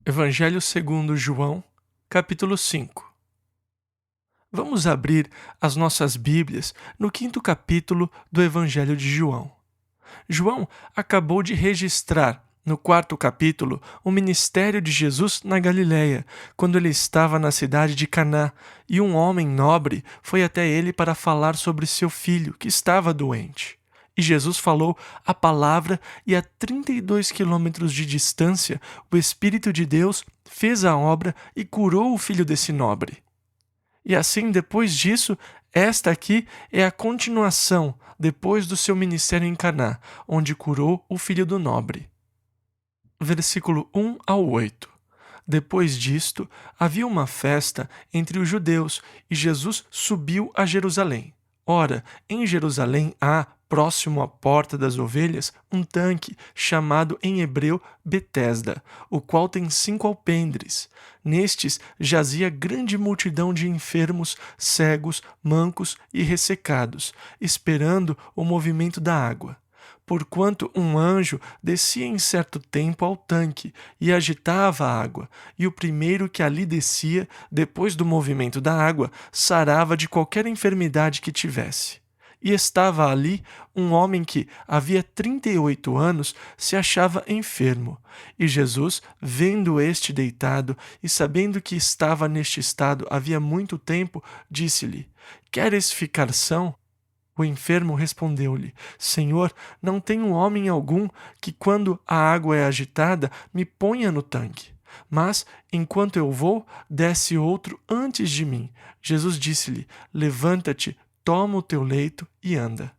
Evangelho segundo João, capítulo 5. Vamos abrir as nossas Bíblias no 5º capítulo do Evangelho de João. João acabou de registrar, no 4º capítulo, o ministério de Jesus na Galiléia, quando ele estava na cidade de Caná, e um homem nobre foi até ele para falar sobre seu filho, que estava doente. E Jesus falou a palavra, e a 32 quilômetros de distância, o Espírito de Deus fez a obra e curou o filho desse nobre. E assim, depois disso, esta aqui é a continuação, depois do seu ministério em Caná, onde curou o filho do nobre. Versículo 1 ao 8. Depois disto, havia uma festa entre os judeus, e Jesus subiu a Jerusalém. Ora, em Jerusalém há, próximo à porta das ovelhas, um tanque, chamado em hebreu Betesda, o qual tem 5 alpendres. Nestes jazia grande multidão de enfermos, cegos, mancos e ressecados, esperando o movimento da água. Porquanto um anjo descia em certo tempo ao tanque e agitava a água, e o primeiro que ali descia, depois do movimento da água, sarava de qualquer enfermidade que tivesse. E estava ali um homem que, havia 38 anos, se achava enfermo. E Jesus, vendo este deitado, e sabendo que estava neste estado havia muito tempo, disse-lhe: Queres ficar são? O enfermo respondeu-lhe: Senhor, não tenho homem algum que, quando a água é agitada, me ponha no tanque. Mas, enquanto eu vou, desce outro antes de mim. Jesus disse-lhe: Levanta-te, toma o teu leito e anda.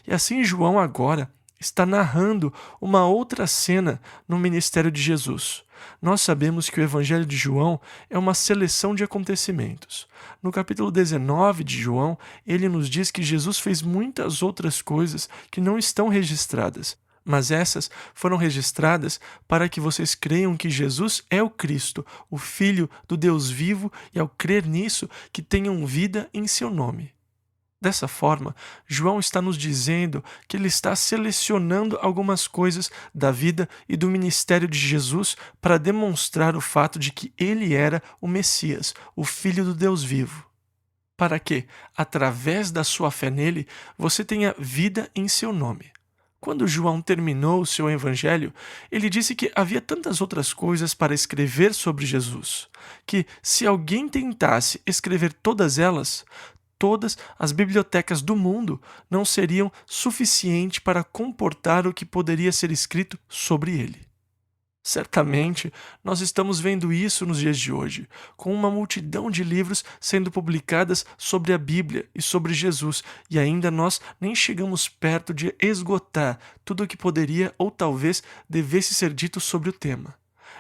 E assim João agora está narrando uma outra cena no ministério de Jesus. Nós sabemos que o Evangelho de João é uma seleção de acontecimentos. No capítulo 19 de João, ele nos diz que Jesus fez muitas outras coisas que não estão registradas, mas essas foram registradas para que vocês creiam que Jesus é o Cristo, o Filho do Deus vivo, e ao crer nisso, que tenham vida em seu nome. Dessa forma, João está nos dizendo que ele está selecionando algumas coisas da vida e do ministério de Jesus para demonstrar o fato de que ele era o Messias, o Filho do Deus vivo. Para que, através da sua fé nele, você tenha vida em seu nome. Quando João terminou o seu evangelho, ele disse que havia tantas outras coisas para escrever sobre Jesus, que se alguém tentasse escrever todas elas, todas as bibliotecas do mundo não seriam suficientes para comportar o que poderia ser escrito sobre ele. Certamente, nós estamos vendo isso nos dias de hoje, com uma multidão de livros sendo publicadas sobre a Bíblia e sobre Jesus, e ainda nós nem chegamos perto de esgotar tudo o que poderia ou talvez devesse ser dito sobre o tema.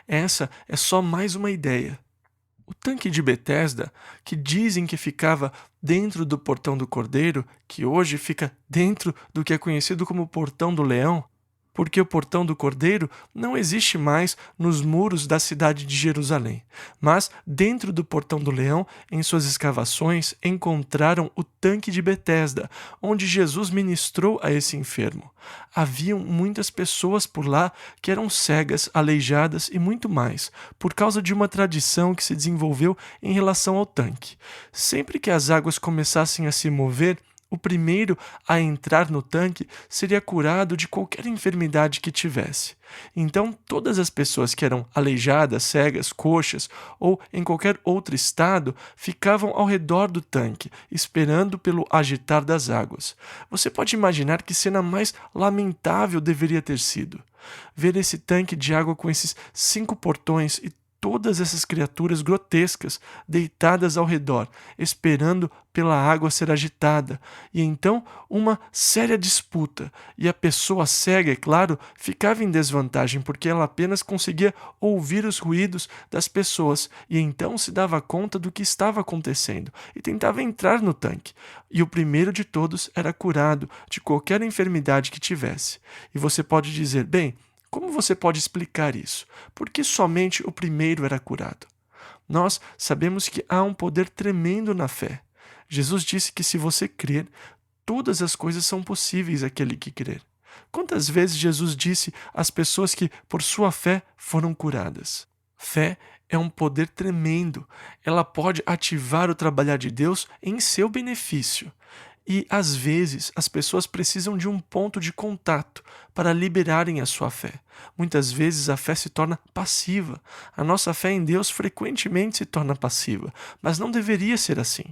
Essa é só mais uma ideia. O tanque de Betesda, que dizem que ficava dentro do Portão do Cordeiro, que hoje fica dentro do que é conhecido como Portão do Leão, porque o Portão do Cordeiro não existe mais nos muros da cidade de Jerusalém, mas dentro do Portão do Leão, em suas escavações, encontraram o tanque de Betesda, onde Jesus ministrou a esse enfermo. Haviam muitas pessoas por lá que eram cegas, aleijadas e muito mais, por causa de uma tradição que se desenvolveu em relação ao tanque. Sempre que as águas começassem a se mover, o primeiro a entrar no tanque seria curado de qualquer enfermidade que tivesse. Então, todas as pessoas que eram aleijadas, cegas, coxas ou em qualquer outro estado ficavam ao redor do tanque, esperando pelo agitar das águas. Você pode imaginar que cena mais lamentável deveria ter sido. Ver esse tanque de água com esses 5 portões e todas essas criaturas grotescas deitadas ao redor, esperando pela água ser agitada, e então uma séria disputa, e a pessoa cega, é claro, ficava em desvantagem porque ela apenas conseguia ouvir os ruídos das pessoas, e então se dava conta do que estava acontecendo, e tentava entrar no tanque, e o primeiro de todos era curado de qualquer enfermidade que tivesse. E você pode dizer, bem, como você pode explicar isso? Por que somente o primeiro era curado? Nós sabemos que há um poder tremendo na fé. Jesus disse que se você crer, todas as coisas são possíveis àquele que crer. Quantas vezes Jesus disse às pessoas que, por sua fé, foram curadas? Fé é um poder tremendo. Ela pode ativar o trabalhar de Deus em seu benefício. E, às vezes, as pessoas precisam de um ponto de contato para liberarem a sua fé. Muitas vezes a fé se torna passiva. A nossa fé em Deus frequentemente se torna passiva, mas não deveria ser assim.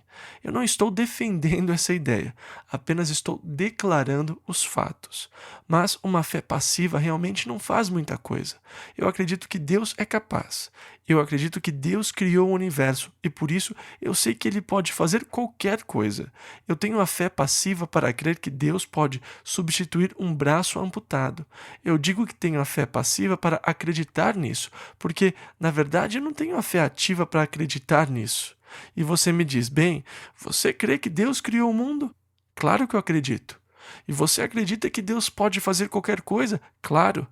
Eu não estou defendendo essa ideia, apenas estou declarando os fatos. Mas uma fé passiva realmente não faz muita coisa. Eu acredito que Deus é capaz. Eu acredito que Deus criou o universo e por isso eu sei que Ele pode fazer qualquer coisa. Eu tenho a fé passiva para crer que Deus pode substituir um braço amputado. Eu digo que tenho a fé passiva para acreditar nisso, porque, na verdade, eu não tenho a fé ativa para acreditar nisso. E você me diz, bem, você crê que Deus criou o mundo? Claro que eu acredito. E você acredita que Deus pode fazer qualquer coisa? Claro.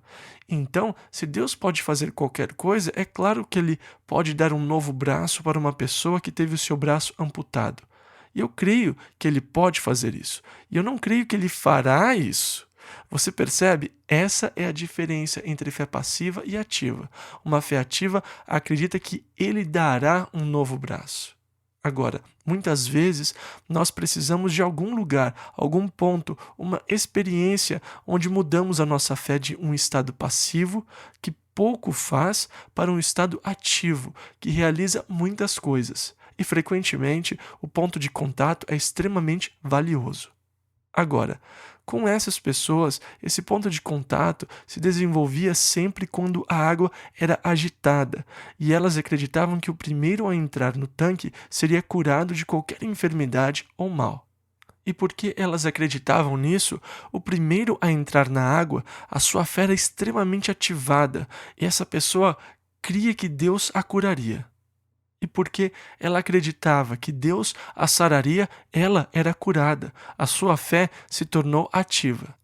Então, se Deus pode fazer qualquer coisa, é claro que Ele pode dar um novo braço para uma pessoa que teve o seu braço amputado. E eu creio que Ele pode fazer isso. E eu não creio que Ele fará isso. Você percebe? Essa é a diferença entre fé passiva e ativa. Uma fé ativa acredita que Ele dará um novo braço. Agora, muitas vezes nós precisamos de algum lugar, algum ponto, uma experiência onde mudamos a nossa fé de um estado passivo, que pouco faz, para um estado ativo, que realiza muitas coisas. E frequentemente o ponto de contato é extremamente valioso. Agora, com essas pessoas, esse ponto de contato se desenvolvia sempre quando a água era agitada, e elas acreditavam que o primeiro a entrar no tanque seria curado de qualquer enfermidade ou mal. E porque elas acreditavam nisso, o primeiro a entrar na água, a sua fé era extremamente ativada, e essa pessoa cria que Deus a curaria. E porque ela acreditava que Deus a sararia, ela era curada. A sua fé se tornou ativa.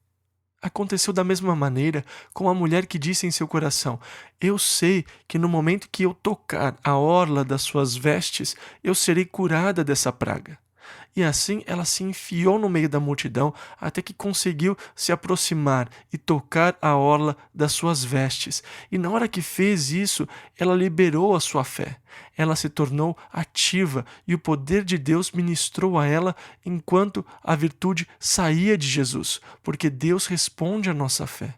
Aconteceu da mesma maneira com a mulher que disse em seu coração: Eu sei que no momento que eu tocar a orla das suas vestes, eu serei curada dessa praga. E assim ela se enfiou no meio da multidão até que conseguiu se aproximar e tocar a orla das suas vestes. E na hora que fez isso, ela liberou a sua fé. Ela se tornou ativa e o poder de Deus ministrou a ela enquanto a virtude saía de Jesus, porque Deus responde à nossa fé.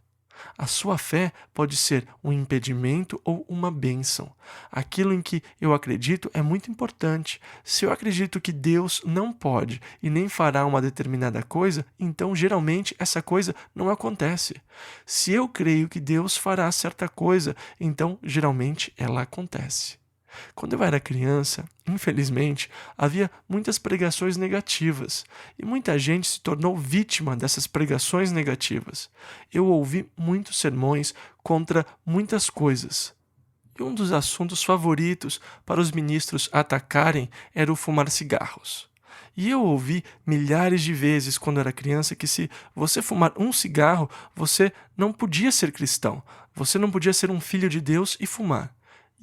A sua fé pode ser um impedimento ou uma bênção. Aquilo em que eu acredito é muito importante. Se eu acredito que Deus não pode e nem fará uma determinada coisa, então geralmente essa coisa não acontece. Se eu creio que Deus fará certa coisa, então geralmente ela acontece. Quando eu era criança, infelizmente, havia muitas pregações negativas e muita gente se tornou vítima dessas pregações negativas. Eu ouvi muitos sermões contra muitas coisas. E um dos assuntos favoritos para os ministros atacarem era o fumar cigarros. E eu ouvi milhares de vezes quando era criança que se você fumar um cigarro, você não podia ser cristão, você não podia ser um filho de Deus e fumar.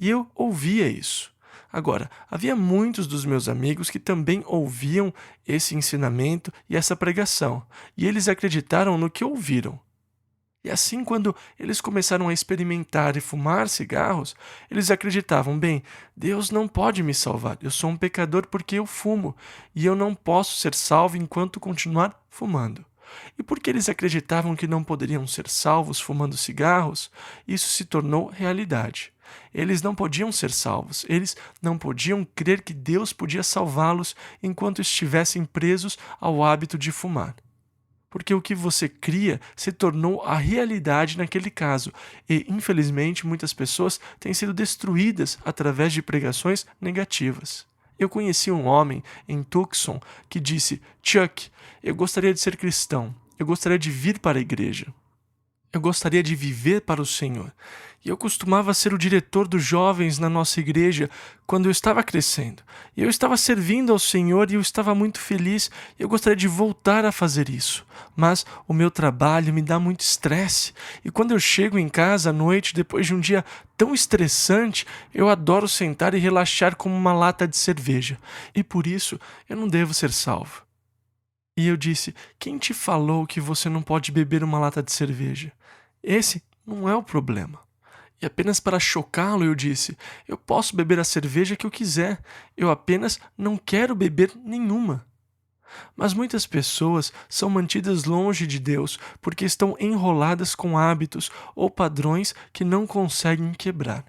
E eu ouvia isso. Agora, havia muitos dos meus amigos que também ouviam esse ensinamento e essa pregação, e eles acreditaram no que ouviram. E assim, quando eles começaram a experimentar e fumar cigarros, eles acreditavam, bem, Deus não pode me salvar, eu sou um pecador porque eu fumo, e eu não posso ser salvo enquanto continuar fumando. E porque eles acreditavam que não poderiam ser salvos fumando cigarros, isso se tornou realidade. Eles não podiam ser salvos, eles não podiam crer que Deus podia salvá-los enquanto estivessem presos ao hábito de fumar. Porque o que você cria se tornou a realidade naquele caso, e infelizmente muitas pessoas têm sido destruídas através de pregações negativas. Eu conheci um homem em Tucson que disse: Chuck, eu gostaria de ser cristão, eu gostaria de vir para a igreja. Eu gostaria de viver para o Senhor. E eu costumava ser o diretor dos jovens na nossa igreja quando eu estava crescendo. E eu estava servindo ao Senhor e eu estava muito feliz. E eu gostaria de voltar a fazer isso. Mas o meu trabalho me dá muito estresse. E quando eu chego em casa à noite, depois de um dia tão estressante, eu adoro sentar e relaxar como uma lata de cerveja. E por isso eu não devo ser salvo. E eu disse: quem te falou que você não pode beber uma lata de cerveja? Esse não é o problema. E apenas para chocá-lo eu disse: eu posso beber a cerveja que eu quiser, eu apenas não quero beber nenhuma. Mas muitas pessoas são mantidas longe de Deus porque estão enroladas com hábitos ou padrões que não conseguem quebrar.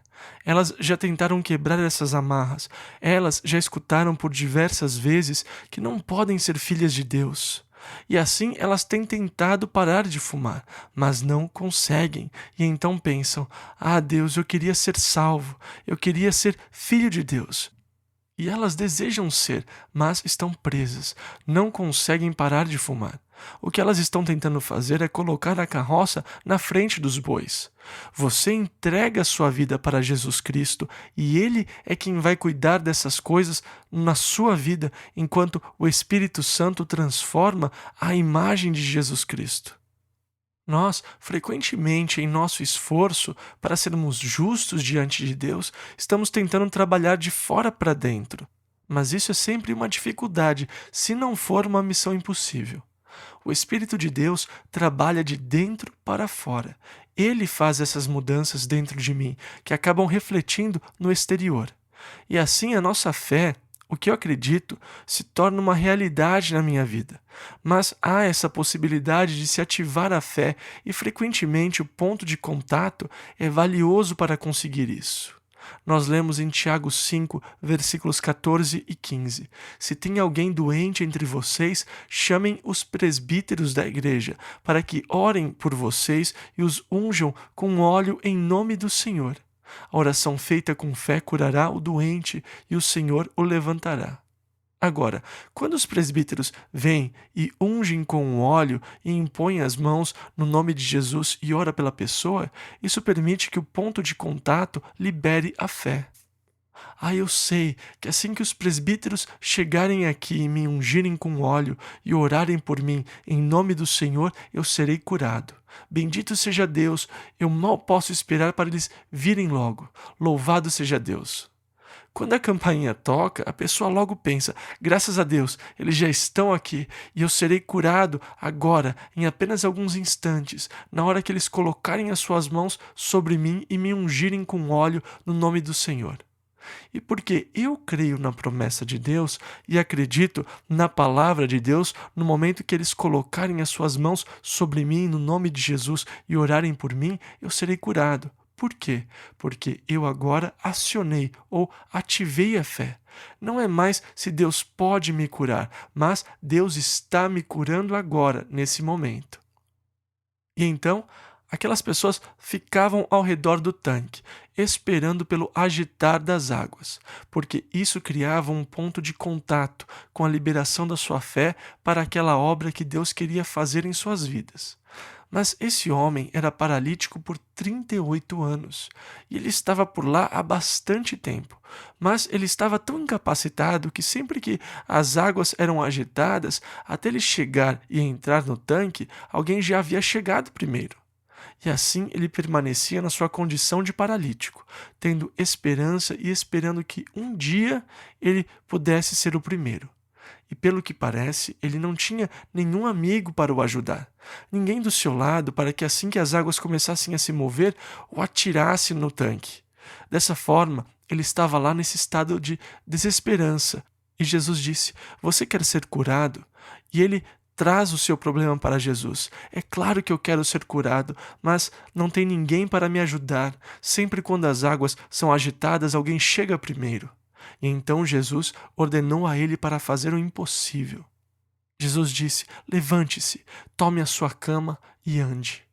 Elas já tentaram quebrar essas amarras, elas já escutaram por diversas vezes que não podem ser filhas de Deus. E assim elas têm tentado parar de fumar, mas não conseguem. E então pensam: ah, Deus, eu queria ser salvo, eu queria ser filho de Deus. E elas desejam ser, mas estão presas, não conseguem parar de fumar. O que elas estão tentando fazer é colocar a carroça na frente dos bois. Você entrega sua vida para Jesus Cristo e Ele é quem vai cuidar dessas coisas na sua vida, enquanto o Espírito Santo transforma a imagem de Jesus Cristo. Nós, frequentemente, em nosso esforço para sermos justos diante de Deus, estamos tentando trabalhar de fora para dentro. Mas isso é sempre uma dificuldade, se não for uma missão impossível. O Espírito de Deus trabalha de dentro para fora. Ele faz essas mudanças dentro de mim, que acabam refletindo no exterior. E assim a nossa fé, o que eu acredito, se torna uma realidade na minha vida. Mas há essa possibilidade de se ativar a fé e frequentemente o ponto de contato é valioso para conseguir isso. Nós lemos em Tiago 5, versículos 14 e 15. Se tem alguém doente entre vocês, chamem os presbíteros da igreja, para que orem por vocês e os unjam com óleo em nome do Senhor. A oração feita com fé curará o doente e o Senhor o levantará. Agora, quando os presbíteros vêm e ungem com o óleo e impõem as mãos no nome de Jesus e ora pela pessoa, isso permite que o ponto de contato libere a fé. Ah, eu sei que assim que os presbíteros chegarem aqui e me ungirem com óleo e orarem por mim em nome do Senhor, eu serei curado. Bendito seja Deus, eu mal posso esperar para eles virem logo. Louvado seja Deus. Quando a campainha toca, a pessoa logo pensa: graças a Deus, eles já estão aqui e eu serei curado agora, em apenas alguns instantes, na hora que eles colocarem as suas mãos sobre mim e me ungirem com óleo no nome do Senhor. E porque eu creio na promessa de Deus e acredito na palavra de Deus, no momento que eles colocarem as suas mãos sobre mim no nome de Jesus e orarem por mim, eu serei curado. Por quê? Porque eu agora acionei ou ativei a fé. Não é mais se Deus pode me curar, mas Deus está me curando agora, nesse momento. E então, aquelas pessoas ficavam ao redor do tanque, esperando pelo agitar das águas, porque isso criava um ponto de contato com a liberação da sua fé para aquela obra que Deus queria fazer em suas vidas. Mas esse homem era paralítico por 38 anos, e ele estava por lá há bastante tempo. Mas ele estava tão incapacitado que sempre que as águas eram agitadas, até ele chegar e entrar no tanque, alguém já havia chegado primeiro. E assim ele permanecia na sua condição de paralítico, tendo esperança e esperando que um dia ele pudesse ser o primeiro. E pelo que parece, ele não tinha nenhum amigo para o ajudar. Ninguém do seu lado para que assim que as águas começassem a se mover, o atirasse no tanque. Dessa forma, ele estava lá nesse estado de desesperança. E Jesus disse: você quer ser curado? E ele traz o seu problema para Jesus. É claro que eu quero ser curado, mas não tem ninguém para me ajudar. Sempre quando as águas são agitadas, alguém chega primeiro. E então Jesus ordenou a ele para fazer o impossível. Jesus disse: levante-se, tome a sua cama e ande.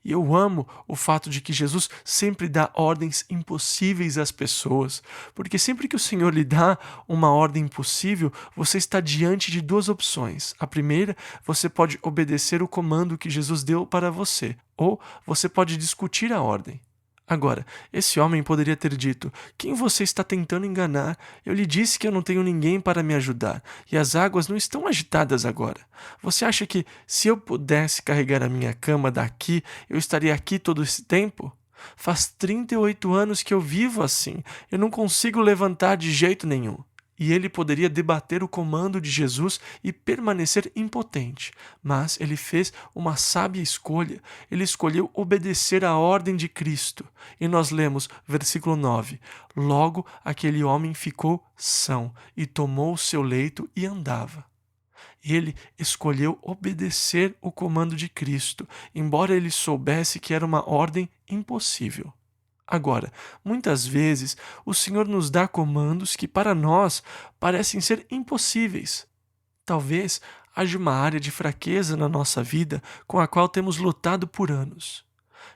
E eu amo o fato de que Jesus sempre dá ordens impossíveis às pessoas, porque sempre que o Senhor lhe dá uma ordem impossível, você está diante de duas opções. A primeira, você pode obedecer o comando que Jesus deu para você, ou você pode discutir a ordem. Agora, esse homem poderia ter dito: quem você está tentando enganar? Eu lhe disse que eu não tenho ninguém para me ajudar, e as águas não estão agitadas agora. Você acha que, se eu pudesse carregar a minha cama daqui, eu estaria aqui todo esse tempo? Faz 38 anos que eu vivo assim, eu não consigo levantar de jeito nenhum. E ele poderia debater o comando de Jesus e permanecer impotente, mas ele fez uma sábia escolha. Ele escolheu obedecer à ordem de Cristo. E nós lemos, versículo 9: Logo aquele homem ficou são e tomou o seu leito e andava. Ele escolheu obedecer o comando de Cristo, embora ele soubesse que era uma ordem impossível. Agora, muitas vezes, o Senhor nos dá comandos que para nós parecem ser impossíveis. Talvez haja uma área de fraqueza na nossa vida com a qual temos lutado por anos,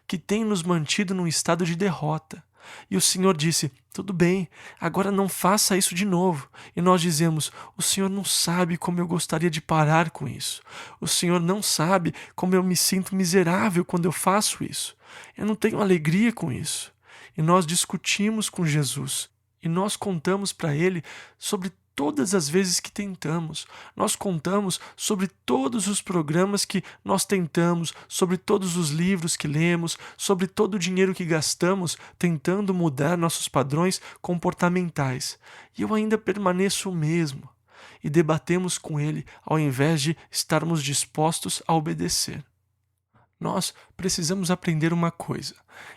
que tem nos mantido num estado de derrota. E o Senhor disse: tudo bem, agora não faça isso de novo. E nós dizemos: o Senhor não sabe como eu gostaria de parar com isso. O Senhor não sabe como eu me sinto miserável quando eu faço isso. Eu não tenho alegria com isso. E nós discutimos com Jesus. E nós contamos para Ele sobre todas as vezes que tentamos. Nós contamos sobre todos os programas que nós tentamos, sobre todos os livros que lemos, sobre todo o dinheiro que gastamos tentando mudar nossos padrões comportamentais. E eu ainda permaneço o mesmo. E debatemos com Ele ao invés de estarmos dispostos a obedecer. Nós precisamos aprender uma coisa.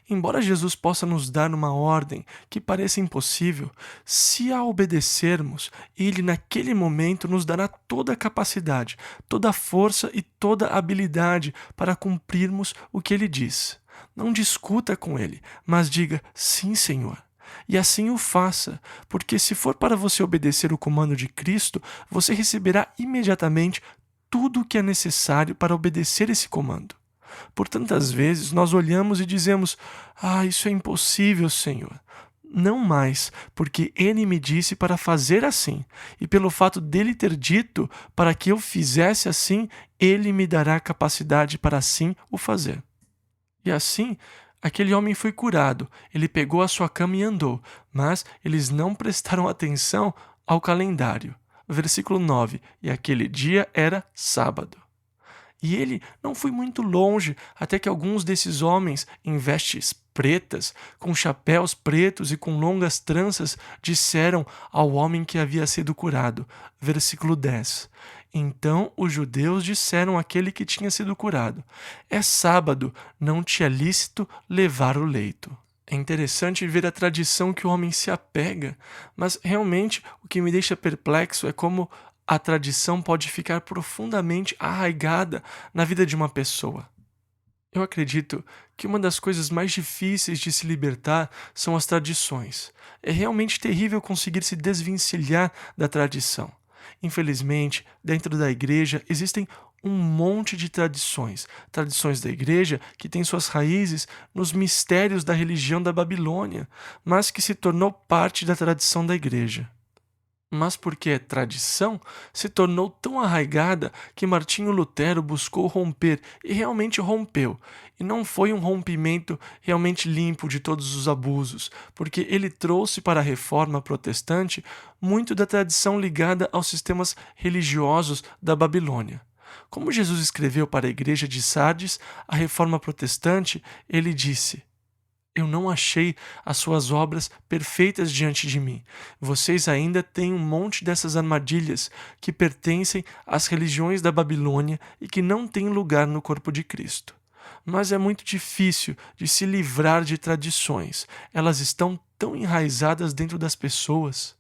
Embora Jesus possa nos dar uma ordem que pareça impossível, se a obedecermos, Ele naquele momento nos dará toda a capacidade, toda a força e toda a habilidade para cumprirmos o que Ele diz. Não discuta com Ele, mas diga: sim, Senhor. E assim o faça, porque se for para você obedecer o comando de Cristo, você receberá imediatamente tudo o que é necessário para obedecer esse comando. Por tantas vezes nós olhamos e dizemos: isso é impossível, Senhor. Não mais, porque Ele me disse para fazer assim, e pelo fato dele ter dito para que eu fizesse assim, Ele me dará capacidade para assim o fazer. E assim, aquele homem foi curado, ele pegou a sua cama e andou, mas eles não prestaram atenção ao calendário. Versículo 9: E aquele dia era sábado. E ele não foi muito longe até que alguns desses homens, em vestes pretas, com chapéus pretos e com longas tranças, disseram ao homem que havia sido curado. Versículo 10. Então os judeus disseram àquele que tinha sido curado: É sábado, não te é lícito levar o leito. É interessante ver a tradição que o homem se apega, mas realmente o que me deixa perplexo é como a tradição pode ficar profundamente arraigada na vida de uma pessoa. Eu acredito que uma das coisas mais difíceis de se libertar são as tradições. É realmente terrível conseguir se desvencilhar da tradição. Infelizmente, dentro da igreja existem um monte de tradições. Tradições da igreja que têm suas raízes nos mistérios da religião da Babilônia, mas que se tornou parte da tradição da igreja. Mas porque é tradição, se tornou tão arraigada que Martinho Lutero buscou romper e realmente rompeu. E não foi um rompimento realmente limpo de todos os abusos, porque ele trouxe para a reforma protestante muito da tradição ligada aos sistemas religiosos da Babilônia. Como Jesus escreveu para a igreja de Sardes, a reforma protestante, ele disse: Eu não achei as suas obras perfeitas diante de mim. Vocês ainda têm um monte dessas armadilhas que pertencem às religiões da Babilônia e que não têm lugar no corpo de Cristo. Mas é muito difícil de se livrar de tradições. Elas estão tão enraizadas dentro das pessoas.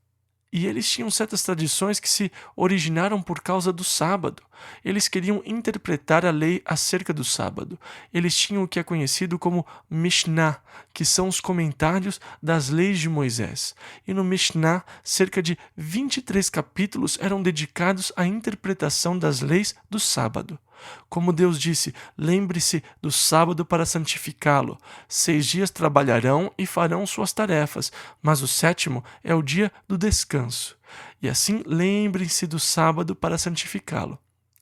E eles tinham certas tradições que se originaram por causa do sábado. Eles queriam interpretar a lei acerca do sábado. Eles tinham o que é conhecido como Mishnah, que são os comentários das leis de Moisés. E no Mishnah, cerca de 23 capítulos eram dedicados à interpretação das leis do sábado. Como Deus disse: lembre-se do sábado para santificá-lo. 6 dias trabalharão e farão suas tarefas, mas o 7º é o dia do descanso. E assim lembrem-se do sábado para santificá-lo.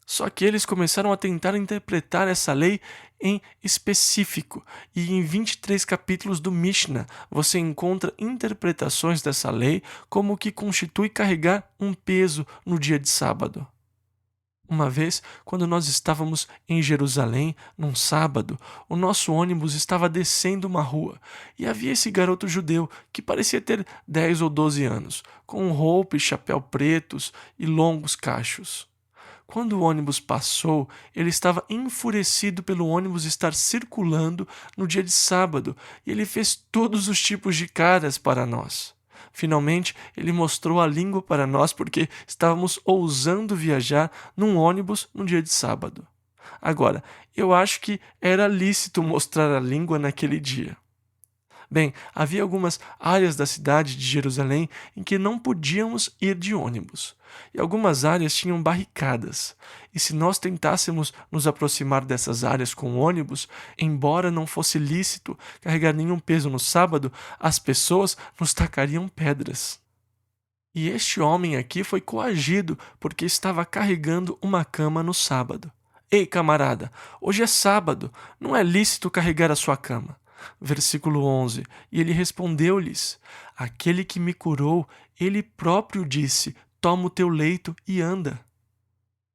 Só que eles começaram a tentar interpretar essa lei em específico, e em 23 capítulos do Mishnah você encontra interpretações dessa lei como o que constitui carregar um peso no dia de sábado. Uma vez, quando nós estávamos em Jerusalém, num sábado, o nosso ônibus estava descendo uma rua e havia esse garoto judeu que parecia ter 10 ou 12 anos, com roupa e chapéu pretos e longos cachos. Quando o ônibus passou, ele estava enfurecido pelo ônibus estar circulando no dia de sábado e ele fez todos os tipos de caras para nós. Finalmente, ele mostrou a língua para nós porque estávamos ousando viajar num ônibus no dia de sábado. Agora, eu acho que era lícito mostrar a língua naquele dia. Bem, havia algumas áreas da cidade de Jerusalém em que não podíamos ir de ônibus, e algumas áreas tinham barricadas. E se nós tentássemos nos aproximar dessas áreas com ônibus, embora não fosse lícito carregar nenhum peso no sábado, as pessoas nos tacariam pedras. E este homem aqui foi coagido porque estava carregando uma cama no sábado. Ei, camarada, hoje é sábado, não é lícito carregar a sua cama. Versículo 11: E ele respondeu-lhes: Aquele que me curou, ele próprio disse: Toma o teu leito e anda.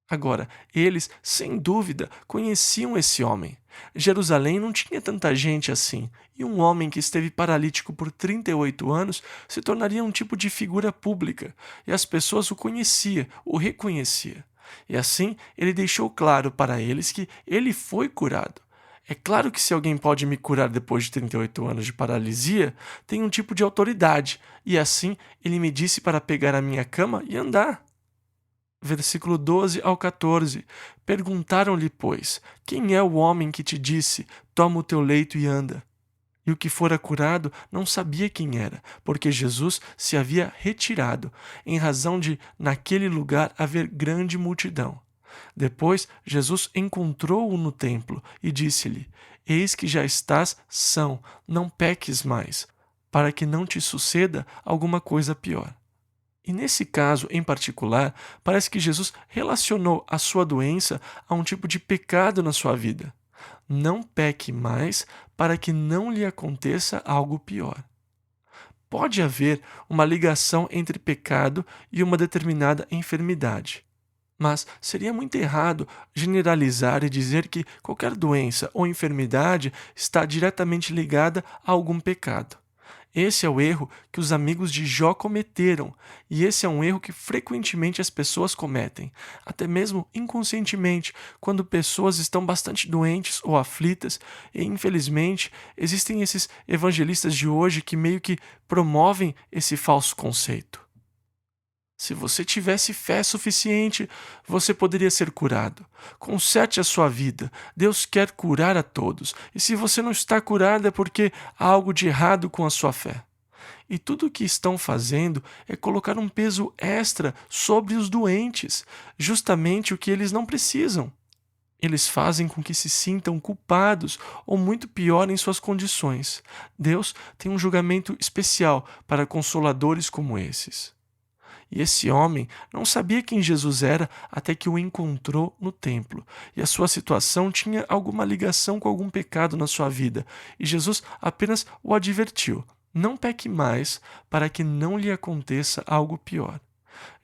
Agora, eles, sem dúvida, conheciam esse homem. Jerusalém não tinha tanta gente assim, e um homem que esteve paralítico por 38 anos se tornaria um tipo de figura pública, e as pessoas o conheciam, o reconheciam. E assim, ele deixou claro para eles que ele foi curado. É claro que se alguém pode me curar depois de 38 anos de paralisia, tem um tipo de autoridade, e assim ele me disse para pegar a minha cama e andar. Versículo 12 ao 14. Perguntaram-lhe, pois, quem é o homem que te disse, toma o teu leito e anda? E o que fora curado não sabia quem era, porque Jesus se havia retirado, em razão de, naquele lugar, haver grande multidão. Depois, Jesus encontrou-o no templo e disse-lhe: Eis que já estás são, não peques mais, para que não te suceda alguma coisa pior. E nesse caso em particular, parece que Jesus relacionou a sua doença a um tipo de pecado na sua vida. Não peque mais para que não lhe aconteça algo pior. Pode haver uma ligação entre pecado e uma determinada enfermidade. Mas seria muito errado generalizar e dizer que qualquer doença ou enfermidade está diretamente ligada a algum pecado. Esse é o erro que os amigos de Jó cometeram, e esse é um erro que frequentemente as pessoas cometem, até mesmo inconscientemente, quando pessoas estão bastante doentes ou aflitas, e infelizmente existem esses evangelistas de hoje que meio que promovem esse falso conceito. Se você tivesse fé suficiente, você poderia ser curado. Conserte a sua vida. Deus quer curar a todos. E se você não está curado é porque há algo de errado com a sua fé. E tudo o que estão fazendo é colocar um peso extra sobre os doentes, justamente o que eles não precisam. Eles fazem com que se sintam culpados ou, muito pior, em suas condições. Deus tem um julgamento especial para consoladores como esses. E esse homem não sabia quem Jesus era até que o encontrou no templo. E a sua situação tinha alguma ligação com algum pecado na sua vida. E Jesus apenas o advertiu: não peque mais para que não lhe aconteça algo pior.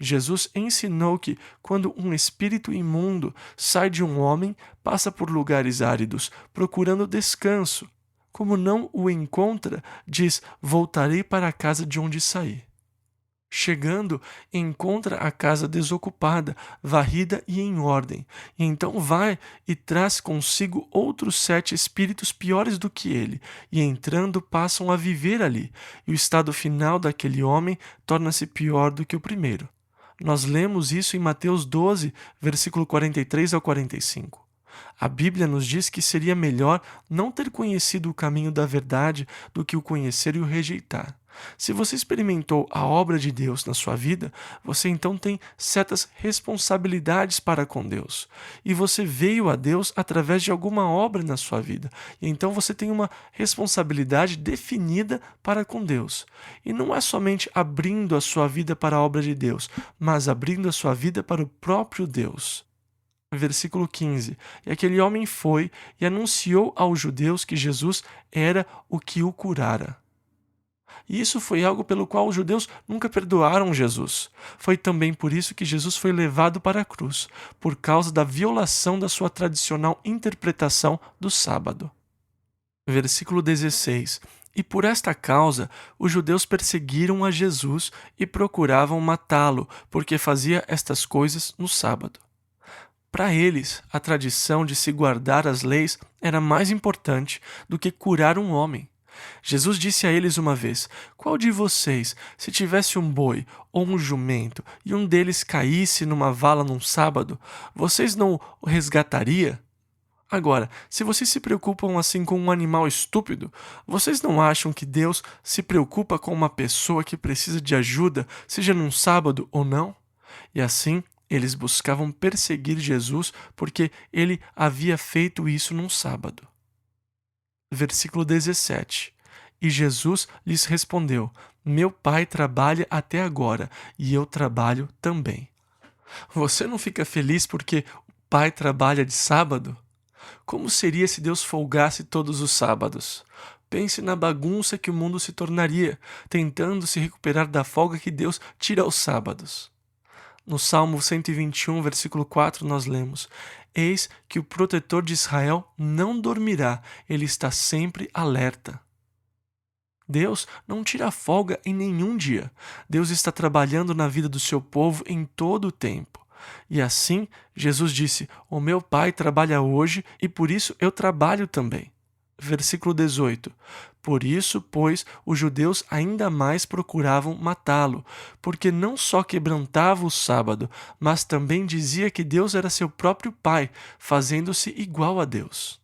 Jesus ensinou que, quando um espírito imundo sai de um homem, passa por lugares áridos, procurando descanso. Como não o encontra, diz: voltarei para a casa de onde saí. Chegando, encontra a casa desocupada, varrida e em ordem. E então vai e traz consigo outros 7 espíritos piores do que ele, e entrando passam a viver ali, e o estado final daquele homem torna-se pior do que o primeiro. Nós lemos isso em Mateus 12, versículo 43 ao 45. A Bíblia nos diz que seria melhor não ter conhecido o caminho da verdade do que o conhecer e o rejeitar. Se você experimentou a obra de Deus na sua vida, você então tem certas responsabilidades para com Deus. E você veio a Deus através de alguma obra na sua vida. E então você tem uma responsabilidade definida para com Deus. E não é somente abrindo a sua vida para a obra de Deus, mas abrindo a sua vida para o próprio Deus. Versículo 15. E aquele homem foi e anunciou aos judeus que Jesus era o que o curara. E isso foi algo pelo qual os judeus nunca perdoaram Jesus. Foi também por isso que Jesus foi levado para a cruz, por causa da violação da sua tradicional interpretação do sábado. Versículo 16. E por esta causa, os judeus perseguiram a Jesus e procuravam matá-lo, porque fazia estas coisas no sábado. Para eles, a tradição de se guardar as leis era mais importante do que curar um homem. Jesus disse a eles uma vez: qual de vocês, se tivesse um boi ou um jumento e um deles caísse numa vala num sábado, vocês não o resgataria? Agora, se vocês se preocupam assim com um animal estúpido, vocês não acham que Deus se preocupa com uma pessoa que precisa de ajuda, seja num sábado ou não? E assim, eles buscavam perseguir Jesus porque ele havia feito isso num sábado. Versículo 17. E Jesus lhes respondeu: meu Pai trabalha até agora, e eu trabalho também. Você não fica feliz porque o Pai trabalha de sábado? Como seria se Deus folgasse todos os sábados? Pense na bagunça que o mundo se tornaria, tentando se recuperar da folga que Deus tira aos sábados. No Salmo 121, versículo 4, nós lemos: eis que o protetor de Israel não dormirá, ele está sempre alerta. Deus não tira folga em nenhum dia. Deus está trabalhando na vida do seu povo em todo o tempo. E assim, Jesus disse: o meu Pai trabalha hoje e por isso eu trabalho também. Versículo 18. Por isso, pois, os judeus ainda mais procuravam matá-lo, porque não só quebrantava o sábado, mas também dizia que Deus era seu próprio Pai, fazendo-se igual a Deus.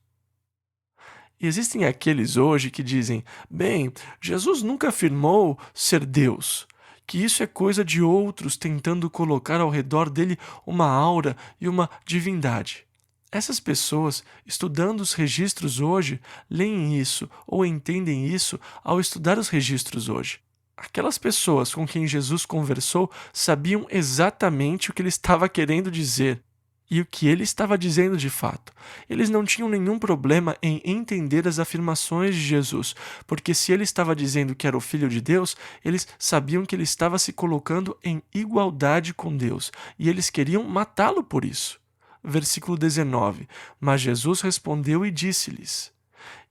E existem aqueles hoje que dizem: bem, Jesus nunca afirmou ser Deus, que isso é coisa de outros tentando colocar ao redor dele uma aura e uma divindade. Essas pessoas, estudando os registros hoje, leem isso ou entendem isso ao estudar os registros hoje. Aquelas pessoas com quem Jesus conversou sabiam exatamente o que ele estava querendo dizer e o que ele estava dizendo de fato. Eles não tinham nenhum problema em entender as afirmações de Jesus, porque se ele estava dizendo que era o Filho de Deus, eles sabiam que ele estava se colocando em igualdade com Deus, e eles queriam matá-lo por isso. Versículo 19. Mas Jesus respondeu e disse-lhes.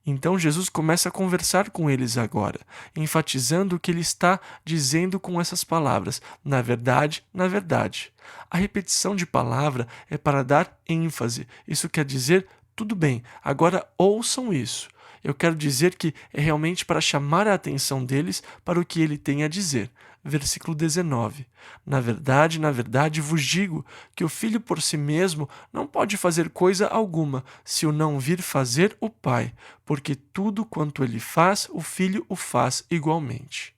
Então Jesus começa a conversar com eles agora, enfatizando o que ele está dizendo com essas palavras. Na verdade, na verdade. A repetição de palavra é para dar ênfase. Isso quer dizer, tudo bem, agora ouçam isso. Eu quero dizer que é realmente para chamar a atenção deles para o que ele tem a dizer. Versículo 19. Na verdade vos digo que o Filho por si mesmo não pode fazer coisa alguma, se o não vir fazer o Pai, porque tudo quanto ele faz, o Filho o faz igualmente.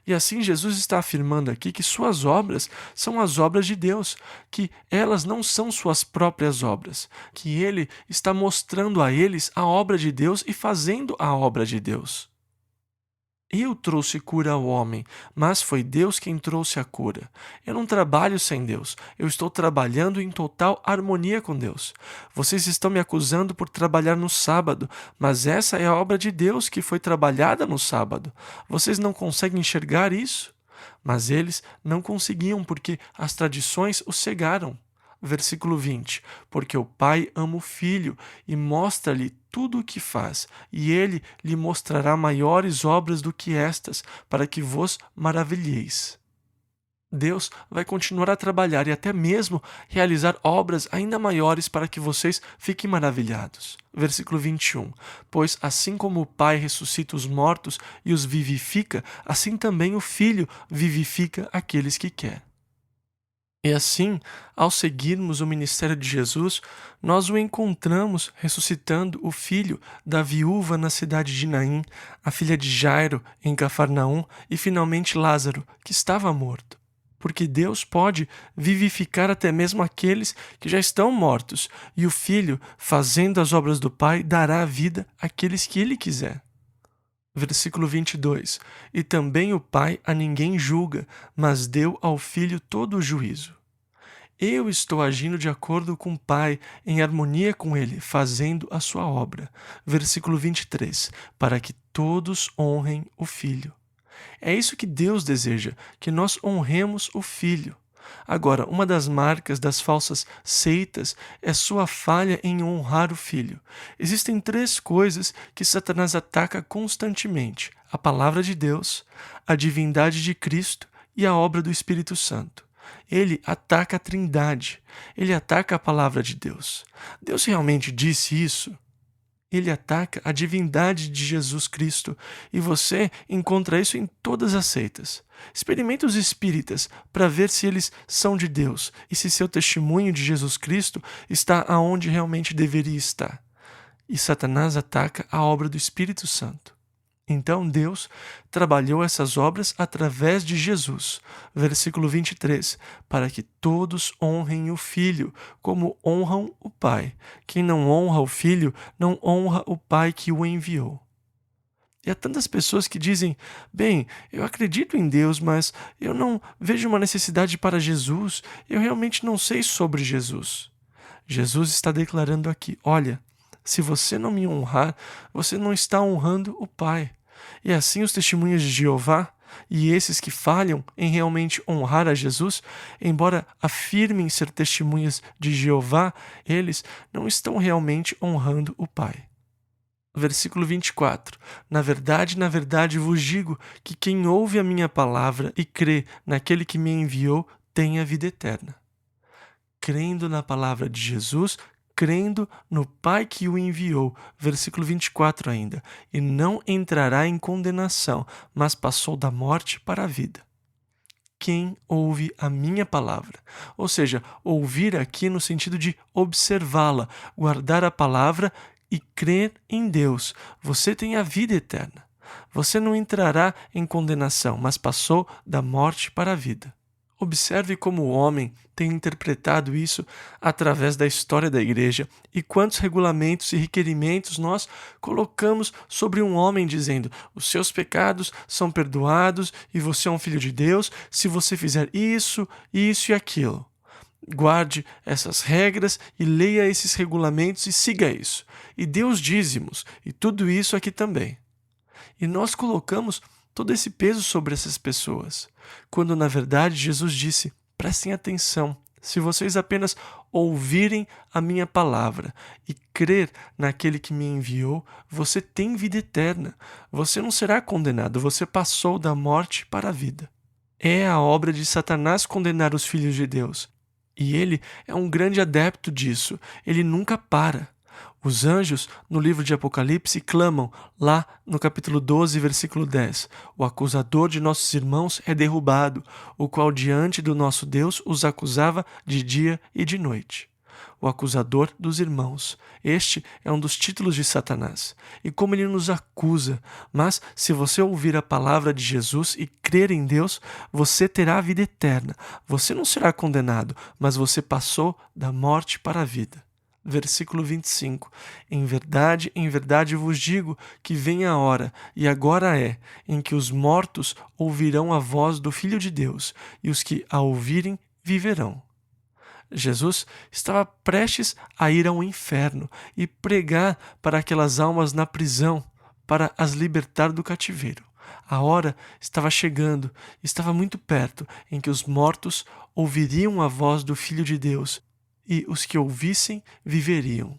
E assim Jesus está afirmando aqui que suas obras são as obras de Deus, que elas não são suas próprias obras, que ele está mostrando a eles a obra de Deus e fazendo a obra de Deus. Eu trouxe cura ao homem, mas foi Deus quem trouxe a cura. Eu não trabalho sem Deus, eu estou trabalhando em total harmonia com Deus. Vocês estão me acusando por trabalhar no sábado, mas essa é a obra de Deus que foi trabalhada no sábado. Vocês não conseguem enxergar isso? Mas eles não conseguiam porque as tradições os cegaram. Versículo 20. Porque o Pai ama o Filho e mostra-lhe tudo o que faz, e ele lhe mostrará maiores obras do que estas, para que vos maravilheis. Deus vai continuar a trabalhar e até mesmo realizar obras ainda maiores para que vocês fiquem maravilhados. Versículo 21. Pois assim como o Pai ressuscita os mortos e os vivifica, assim também o Filho vivifica aqueles que quer. E assim, ao seguirmos o ministério de Jesus, nós o encontramos ressuscitando o filho da viúva na cidade de Naim, a filha de Jairo em Cafarnaum e finalmente Lázaro, que estava morto. Porque Deus pode vivificar até mesmo aqueles que já estão mortos, e o Filho, fazendo as obras do Pai, dará a vida àqueles que Ele quiser. Versículo 22. E também o Pai a ninguém julga, mas deu ao Filho todo o juízo. Eu estou agindo de acordo com o Pai, em harmonia com Ele, fazendo a sua obra. Versículo 23. Para que todos honrem o Filho. É isso que Deus deseja, que nós honremos o Filho. Agora, uma das marcas das falsas seitas é sua falha em honrar o Filho. Existem três coisas que Satanás ataca constantemente: a palavra de Deus, a divindade de Cristo e a obra do Espírito Santo. Ele ataca a Trindade, ele ataca a palavra de Deus. Deus realmente disse isso? Ele ataca a divindade de Jesus Cristo e você encontra isso em todas as seitas. Experimente os espíritas para ver se eles são de Deus e se seu testemunho de Jesus Cristo está aonde realmente deveria estar. E Satanás ataca a obra do Espírito Santo. Então Deus trabalhou essas obras através de Jesus, versículo 23, para que todos honrem o Filho, como honram o Pai. Quem não honra o Filho, não honra o Pai que o enviou. E há tantas pessoas que dizem: bem, eu acredito em Deus, mas eu não vejo uma necessidade para Jesus, eu realmente não sei sobre Jesus. Jesus está declarando aqui: olha, se você não me honrar, você não está honrando o Pai. E assim os testemunhas de Jeová, e esses que falham em realmente honrar a Jesus, embora afirmem ser testemunhas de Jeová, eles não estão realmente honrando o Pai. Versículo 24. Na verdade vos digo que quem ouve a minha palavra e crê naquele que me enviou tem a vida eterna. Crendo na palavra de Jesus, crendo no Pai que o enviou, versículo 24 ainda, e não entrará em condenação, mas passou da morte para a vida. Quem ouve a minha palavra, ou seja, ouvir aqui no sentido de observá-la, guardar a palavra e crer em Deus, você tem a vida eterna. Você não entrará em condenação, mas passou da morte para a vida. Observe como o homem tem interpretado isso através da história da igreja e quantos regulamentos e requerimentos nós colocamos sobre um homem dizendo: os seus pecados são perdoados e você é um filho de Deus se você fizer isso, isso e aquilo. Guarde essas regras e leia esses regulamentos e siga isso. E dê os dízimos e tudo isso aqui também. E nós colocamos todo esse peso sobre essas pessoas, quando na verdade Jesus disse: prestem atenção, se vocês apenas ouvirem a minha palavra e crer naquele que me enviou, você tem vida eterna, você não será condenado, você passou da morte para a vida. É a obra de Satanás condenar os filhos de Deus, e ele é um grande adepto disso, ele nunca para. Os anjos, no livro de Apocalipse, clamam, lá no capítulo 12, versículo 10, o acusador de nossos irmãos é derrubado, o qual diante do nosso Deus os acusava de dia e de noite. O acusador dos irmãos. Este é um dos títulos de Satanás. E como ele nos acusa, mas se você ouvir a palavra de Jesus e crer em Deus, você terá a vida eterna. Você não será condenado, mas você passou da morte para a vida. Versículo 25. Em verdade vos digo que vem a hora, e agora é, em que os mortos ouvirão a voz do Filho de Deus, e os que a ouvirem viverão. Jesus estava prestes a ir ao inferno e pregar para aquelas almas na prisão, para as libertar do cativeiro. A hora estava chegando, estava muito perto, em que os mortos ouviriam a voz do Filho de Deus, e os que ouvissem viveriam.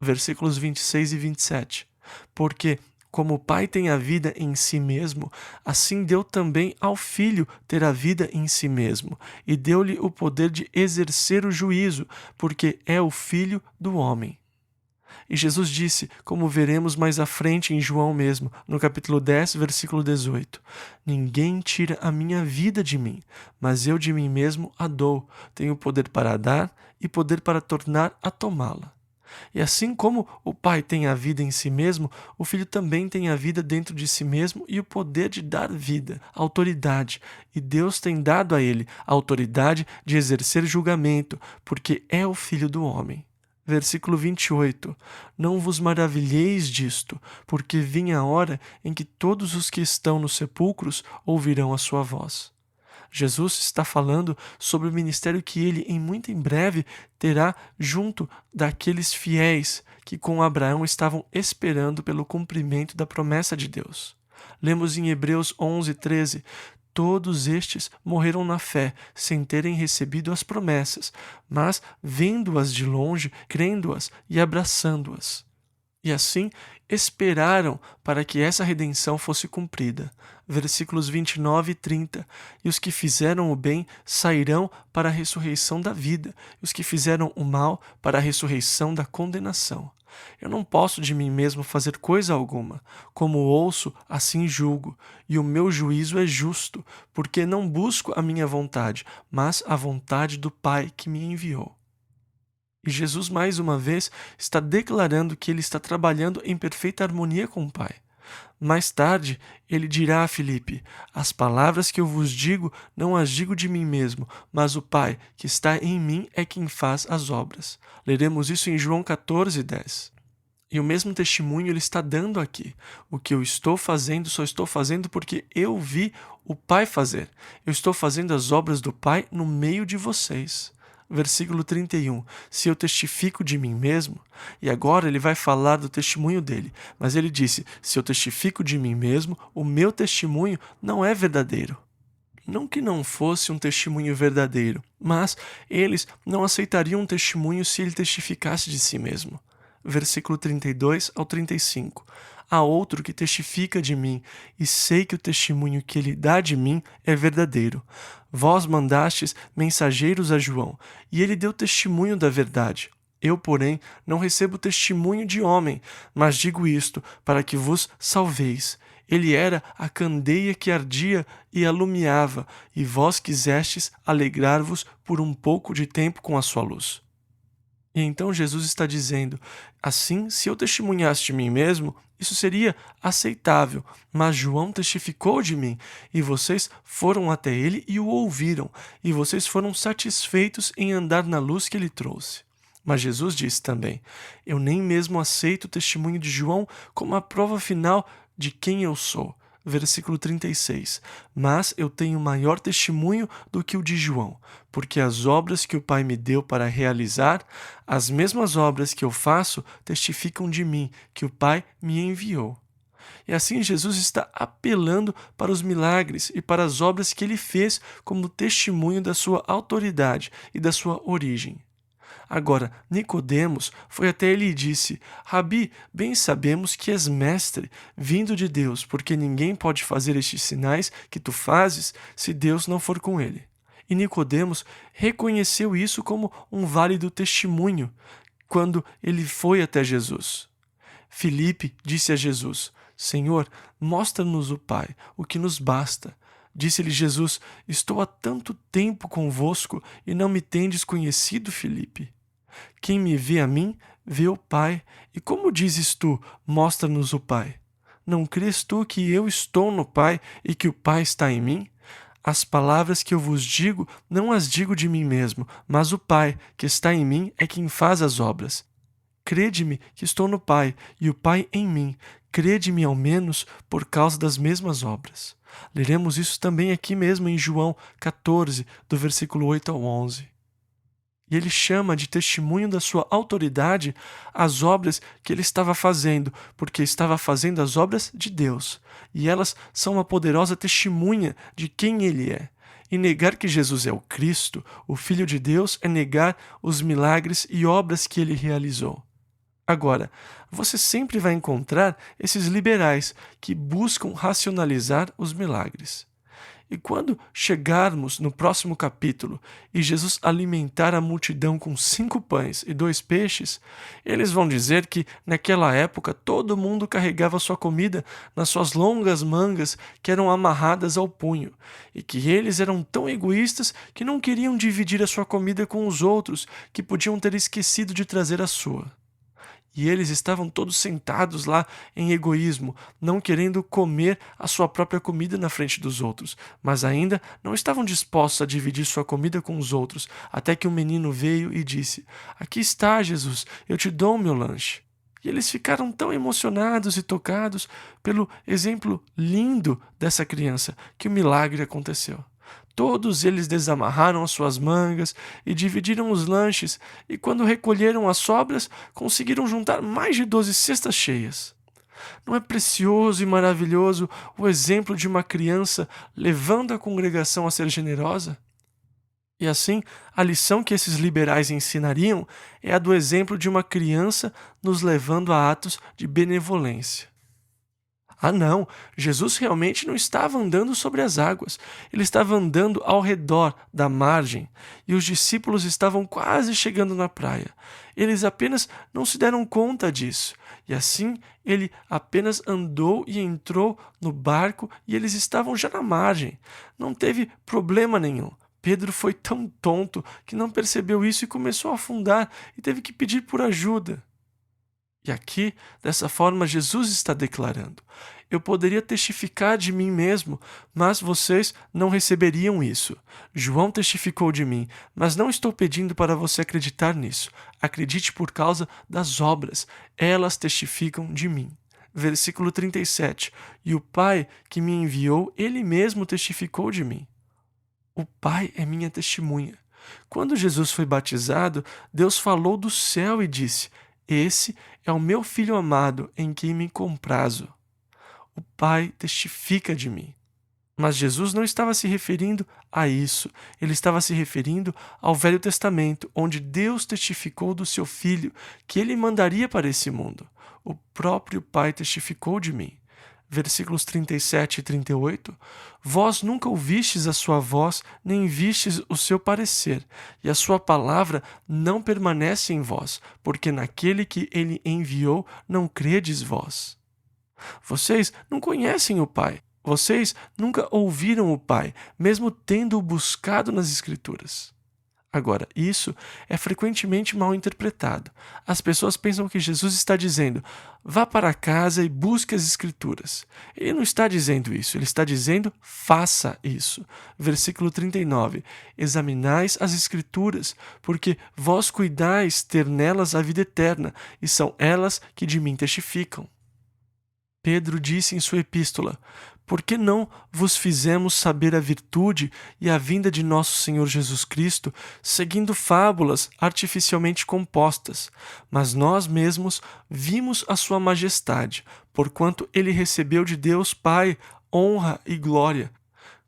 Versículos 26 e 27. Porque, como o Pai tem a vida em si mesmo, assim deu também ao Filho ter a vida em si mesmo, e deu-lhe o poder de exercer o juízo, porque é o Filho do homem. E Jesus disse, como veremos mais à frente em João mesmo, no capítulo 10, versículo 18, ninguém tira a minha vida de mim, mas eu de mim mesmo a dou. Tenho poder para dar e poder para tornar a tomá-la. E assim como o Pai tem a vida em si mesmo, o Filho também tem a vida dentro de si mesmo e o poder de dar vida, autoridade. E Deus tem dado a ele a autoridade de exercer julgamento, porque é o Filho do homem. Versículo 28. Não vos maravilheis disto, porque vinha a hora em que todos os que estão nos sepulcros ouvirão a sua voz. Jesus está falando sobre o ministério que ele, muito em breve, terá junto daqueles fiéis que com Abraão estavam esperando pelo cumprimento da promessa de Deus. Lemos em Hebreus 11:13: todos estes morreram na fé, sem terem recebido as promessas, mas vendo-as de longe, crendo-as e abraçando-as. E assim esperaram para que essa redenção fosse cumprida. Versículos 29 e 30. E os que fizeram o bem sairão para a ressurreição da vida, e os que fizeram o mal para a ressurreição da condenação. Eu não posso de mim mesmo fazer coisa alguma. Como ouço, assim julgo, e o meu juízo é justo, porque não busco a minha vontade, mas a vontade do Pai que me enviou. E Jesus, mais uma vez, está declarando que ele está trabalhando em perfeita harmonia com o Pai. Mais tarde, ele dirá a Filipe: as palavras que eu vos digo, não as digo de mim mesmo, mas o Pai, que está em mim, é quem faz as obras. Leremos isso em João 14:10. E o mesmo testemunho ele está dando aqui. O que eu estou fazendo, só estou fazendo porque eu vi o Pai fazer. Eu estou fazendo as obras do Pai no meio de vocês. Versículo 31. Se eu testifico de mim mesmo, e agora ele vai falar do testemunho dele, mas ele disse: se eu testifico de mim mesmo, o meu testemunho não é verdadeiro. Não que não fosse um testemunho verdadeiro, mas eles não aceitariam um testemunho se ele testificasse de si mesmo. Versículo 32 ao 35. Há outro que testifica de mim, e sei que o testemunho que ele dá de mim é verdadeiro. Vós mandastes mensageiros a João, e ele deu testemunho da verdade. Eu, porém, não recebo testemunho de homem, mas digo isto para que vos salveis. Ele era a candeia que ardia e alumiava, e vós quisestes alegrar-vos por um pouco de tempo com a sua luz. E então Jesus está dizendo: assim, se eu testemunhasse de mim mesmo, isso seria aceitável, mas João testificou de mim, e vocês foram até ele e o ouviram, e vocês foram satisfeitos em andar na luz que ele trouxe. Mas Jesus disse também: eu nem mesmo aceito o testemunho de João como a prova final de quem eu sou. Versículo 36. Mas eu tenho maior testemunho do que o de João, porque as obras que o Pai me deu para realizar, as mesmas obras que eu faço, testificam de mim, que o Pai me enviou. E assim Jesus está apelando para os milagres e para as obras que ele fez como testemunho da sua autoridade e da sua origem. Agora, Nicodemos foi até ele e disse: Rabi, bem sabemos que és mestre, vindo de Deus, porque ninguém pode fazer estes sinais que tu fazes se Deus não for com ele. E Nicodemos reconheceu isso como um válido testemunho quando ele foi até Jesus. Filipe disse a Jesus: Senhor, mostra-nos o Pai, o que nos basta. Disse-lhe Jesus: estou há tanto tempo convosco e não me tendes conhecido, Filipe? Quem me vê a mim, vê o Pai. E como dizes tu: mostra-nos o Pai? Não crês tu que eu estou no Pai e que o Pai está em mim? As palavras que eu vos digo, não as digo de mim mesmo, mas o Pai, que está em mim, é quem faz as obras. Crede-me que estou no Pai, e o Pai em mim. Crede-me ao menos por causa das mesmas obras. Leremos isso também aqui mesmo em João 14, do versículo 8 ao 11. E ele chama de testemunho da sua autoridade as obras que ele estava fazendo, porque estava fazendo as obras de Deus. E elas são uma poderosa testemunha de quem ele é. E negar que Jesus é o Cristo, o Filho de Deus, é negar os milagres e obras que ele realizou. Agora, você sempre vai encontrar esses liberais que buscam racionalizar os milagres. E quando chegarmos no próximo capítulo e Jesus alimentar a multidão com 5 pães e 2 peixes, eles vão dizer que naquela época todo mundo carregava sua comida nas suas longas mangas que eram amarradas ao punho, e que eles eram tão egoístas que não queriam dividir a sua comida com os outros, que podiam ter esquecido de trazer a sua. E eles estavam todos sentados lá em egoísmo, não querendo comer a sua própria comida na frente dos outros, mas ainda não estavam dispostos a dividir sua comida com os outros, até que um menino veio e disse: aqui está, Jesus, eu te dou o meu lanche. E eles ficaram tão emocionados e tocados pelo exemplo lindo dessa criança que o milagre aconteceu. Todos eles desamarraram as suas mangas e dividiram os lanches, e quando recolheram as sobras, conseguiram juntar mais de 12 cestas cheias. Não é precioso e maravilhoso o exemplo de uma criança levando a congregação a ser generosa? E assim, a lição que esses liberais ensinariam é a do exemplo de uma criança nos levando a atos de benevolência. Ah, não! Jesus realmente não estava andando sobre as águas. Ele estava andando ao redor da margem e os discípulos estavam quase chegando na praia. Eles apenas não se deram conta disso. E assim ele apenas andou e entrou no barco e eles estavam já na margem. Não teve problema nenhum. Pedro foi tão tonto que não percebeu isso e começou a afundar e teve que pedir por ajuda. E aqui, dessa forma, Jesus está declarando: eu poderia testificar de mim mesmo, mas vocês não receberiam isso. João testificou de mim, mas não estou pedindo para você acreditar nisso. Acredite por causa das obras, elas testificam de mim. Versículo 37. E o Pai que me enviou, ele mesmo testificou de mim. O Pai é minha testemunha. Quando Jesus foi batizado, Deus falou do céu e disse: esse é o meu Filho amado, em quem me comprazo. O Pai testifica de mim. Mas Jesus não estava se referindo a isso. Ele estava se referindo ao Velho Testamento, onde Deus testificou do seu Filho, que ele mandaria para esse mundo. O próprio Pai testificou de mim. Versículos 37 e 38. Vós nunca ouvistes a sua voz, nem vistes o seu parecer, e a sua palavra não permanece em vós, porque naquele que ele enviou não credes vós. Vocês não conhecem o Pai. Vocês nunca ouviram o Pai, mesmo tendo-o buscado nas Escrituras. Agora, isso é frequentemente mal interpretado. As pessoas pensam que Jesus está dizendo: vá para casa e busque as Escrituras. Ele não está dizendo isso, ele está dizendo: faça isso. Versículo 39. Examinais as Escrituras, porque vós cuidais ter nelas a vida eterna, e são elas que de mim testificam. Pedro disse em sua epístola: por que não vos fizemos saber a virtude e a vinda de nosso Senhor Jesus Cristo, seguindo fábulas artificialmente compostas? Mas nós mesmos vimos a sua majestade, porquanto ele recebeu de Deus Pai honra e glória,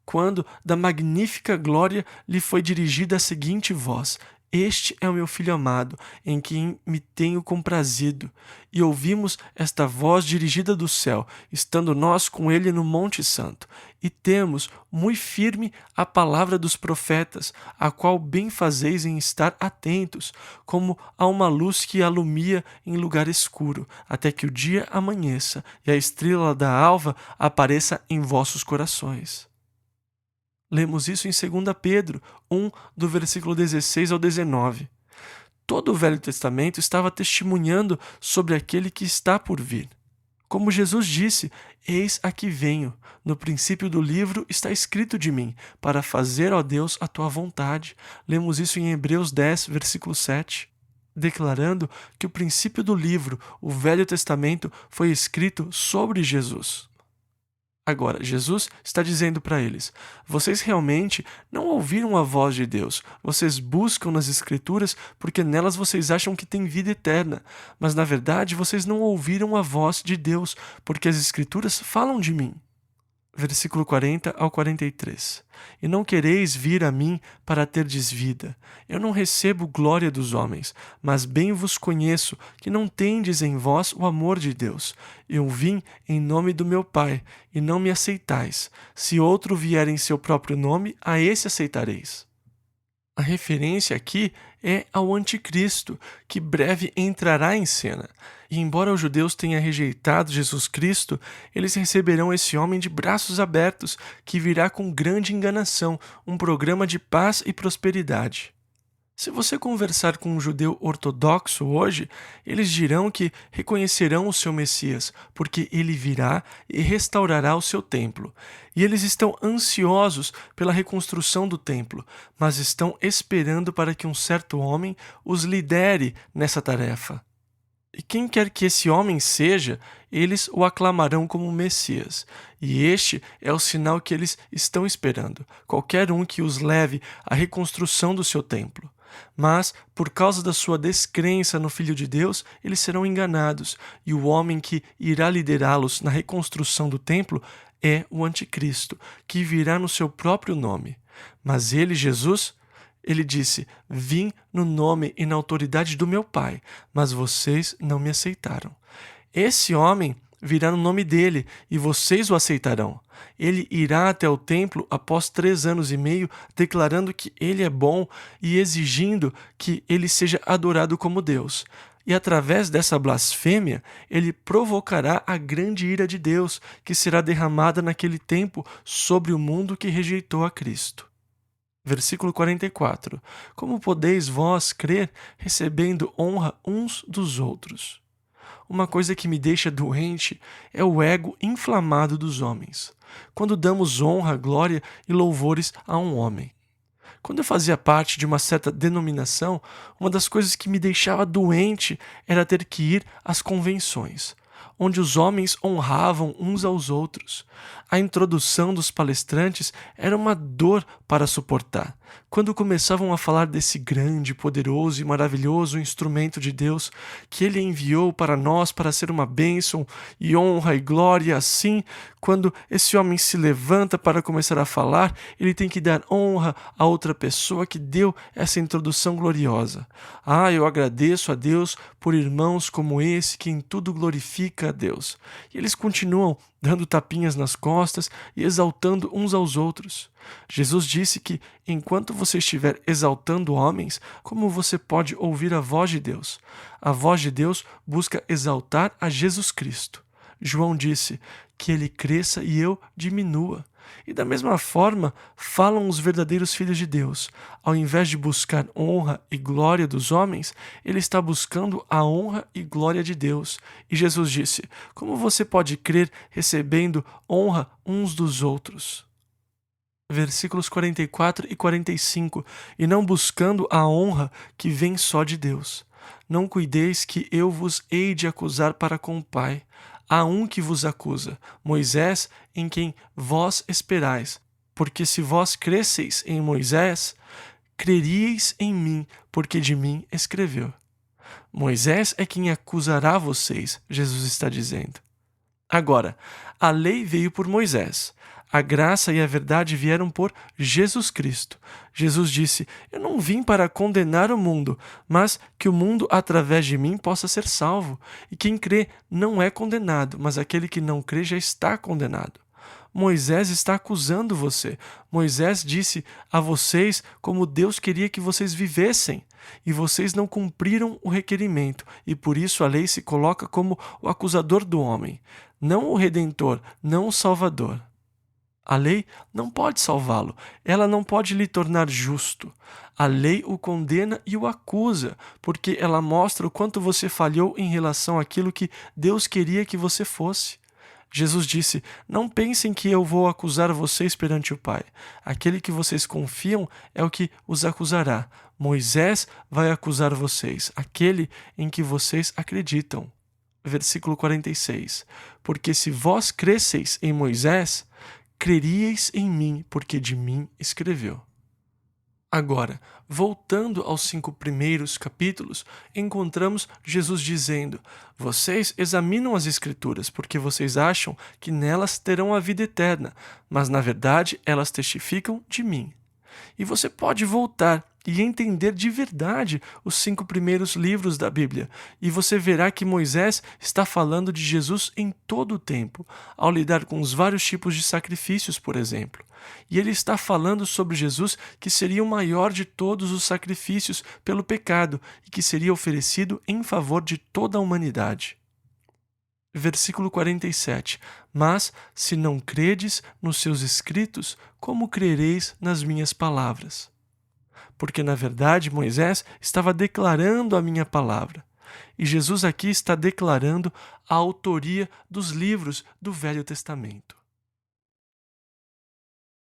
quando da magnífica glória lhe foi dirigida a seguinte voz: este é o meu Filho amado, em quem me tenho comprazido. E ouvimos esta voz dirigida do céu, estando nós com ele no Monte Santo. E temos muito firme a palavra dos profetas, a qual bem fazeis em estar atentos, como a uma luz que alumia em lugar escuro, até que o dia amanheça e a estrela da alva apareça em vossos corações. Lemos isso em 2 Pedro 1, do versículo 16 ao 19. Todo o Velho Testamento estava testemunhando sobre aquele que está por vir. Como Jesus disse: eis aqui venho. No princípio do livro está escrito de mim, para fazer, ó Deus, a tua vontade. Lemos isso em Hebreus 10, versículo 7. Declarando que o princípio do livro, o Velho Testamento, foi escrito sobre Jesus. Agora, Jesus está dizendo para eles: vocês realmente não ouviram a voz de Deus. Vocês buscam nas Escrituras porque nelas vocês acham que tem vida eterna. Mas, na verdade, vocês não ouviram a voz de Deus porque as Escrituras falam de mim. Versículo 40 ao 43. E não quereis vir a mim para terdes vida. Eu não recebo glória dos homens, mas bem vos conheço que não tendes em vós o amor de Deus. Eu vim em nome do meu Pai, e não me aceitais. Se outro vier em seu próprio nome, a esse aceitareis. A referência aqui é ao Anticristo, que breve entrará em cena. E embora os judeus tenham rejeitado Jesus Cristo, eles receberão esse homem de braços abertos, que virá com grande enganação, um programa de paz e prosperidade. Se você conversar com um judeu ortodoxo hoje, eles dirão que reconhecerão o seu Messias, porque ele virá e restaurará o seu templo. E eles estão ansiosos pela reconstrução do templo, mas estão esperando para que um certo homem os lidere nessa tarefa. E quem quer que esse homem seja, eles o aclamarão como Messias. E este é o sinal que eles estão esperando: qualquer um que os leve à reconstrução do seu templo. Mas, por causa da sua descrença no Filho de Deus, eles serão enganados, e o homem que irá liderá-los na reconstrução do templo é o Anticristo, que virá no seu próprio nome. Mas ele, Jesus, ele disse: vim no nome e na autoridade do meu Pai, mas vocês não me aceitaram. Esse homem virá no nome dele, e vocês o aceitarão. Ele irá até o templo após 3 anos e meio, declarando que ele é bom e exigindo que ele seja adorado como Deus. E através dessa blasfêmia, ele provocará a grande ira de Deus, que será derramada naquele tempo sobre o mundo que rejeitou a Cristo. Versículo 44. Como podeis vós crer, recebendo honra uns dos outros? Uma coisa que me deixa doente é o ego inflamado dos homens, quando damos honra, glória e louvores a um homem. Quando eu fazia parte de uma certa denominação, uma das coisas que me deixava doente era ter que ir às convenções, onde os homens honravam uns aos outros. A introdução dos palestrantes era uma dor para suportar. Quando começavam a falar desse grande, poderoso e maravilhoso instrumento de Deus, que Ele enviou para nós para ser uma bênção e honra e glória, assim, quando esse homem se levanta para começar a falar, ele tem que dar honra a outra pessoa que deu essa introdução gloriosa. Eu agradeço a Deus por irmãos como esse que em tudo glorifica a Deus. E eles continuam dando tapinhas nas costas e exaltando uns aos outros. Jesus disse que, enquanto você estiver exaltando homens, como você pode ouvir a voz de Deus? A voz de Deus busca exaltar a Jesus Cristo. João disse que ele cresça e eu diminua. E da mesma forma, falam os verdadeiros filhos de Deus. Ao invés de buscar honra e glória dos homens, ele está buscando a honra e glória de Deus. E Jesus disse: como você pode crer recebendo honra uns dos outros? Versículos 44 e 45. E não buscando a honra que vem só de Deus. Não cuideis que eu vos hei de acusar para com o Pai. Há um que vos acusa, Moisés, em quem vós esperais. Porque se vós cresceis em Moisés, creríeis em mim, porque de mim escreveu. Moisés é quem acusará vocês, Jesus está dizendo. Agora, a lei veio por Moisés. A graça e a verdade vieram por Jesus Cristo. Jesus disse: eu não vim para condenar o mundo, mas que o mundo através de mim possa ser salvo. E quem crê não é condenado, mas aquele que não crê já está condenado. Moisés está acusando você. Moisés disse a vocês como Deus queria que vocês vivessem. E vocês não cumpriram o requerimento, e por isso a lei se coloca como o acusador do homem, não o redentor, não o salvador. A lei não pode salvá-lo, ela não pode lhe tornar justo. A lei o condena e o acusa, porque ela mostra o quanto você falhou em relação àquilo que Deus queria que você fosse. Jesus disse: não pensem que eu vou acusar vocês perante o Pai. Aquele que vocês confiam é o que os acusará. Moisés vai acusar vocês, aquele em que vocês acreditam. Versículo 46. Porque se vós cresceis em Moisés, creríeis em mim, porque de mim escreveu. Agora, voltando aos 5 primeiros capítulos, encontramos Jesus dizendo: vocês examinam as Escrituras, porque vocês acham que nelas terão a vida eterna, mas na verdade elas testificam de mim. E você pode voltar e entender de verdade os 5 primeiros livros da Bíblia, e você verá que Moisés está falando de Jesus em todo o tempo, ao lidar com os vários tipos de sacrifícios, por exemplo. E ele está falando sobre Jesus, que seria o maior de todos os sacrifícios pelo pecado e que seria oferecido em favor de toda a humanidade. Versículo 47. Mas, se não credes nos seus escritos, como crereis nas minhas palavras? Porque, na verdade, Moisés estava declarando a minha palavra. E Jesus aqui está declarando a autoria dos livros do Velho Testamento.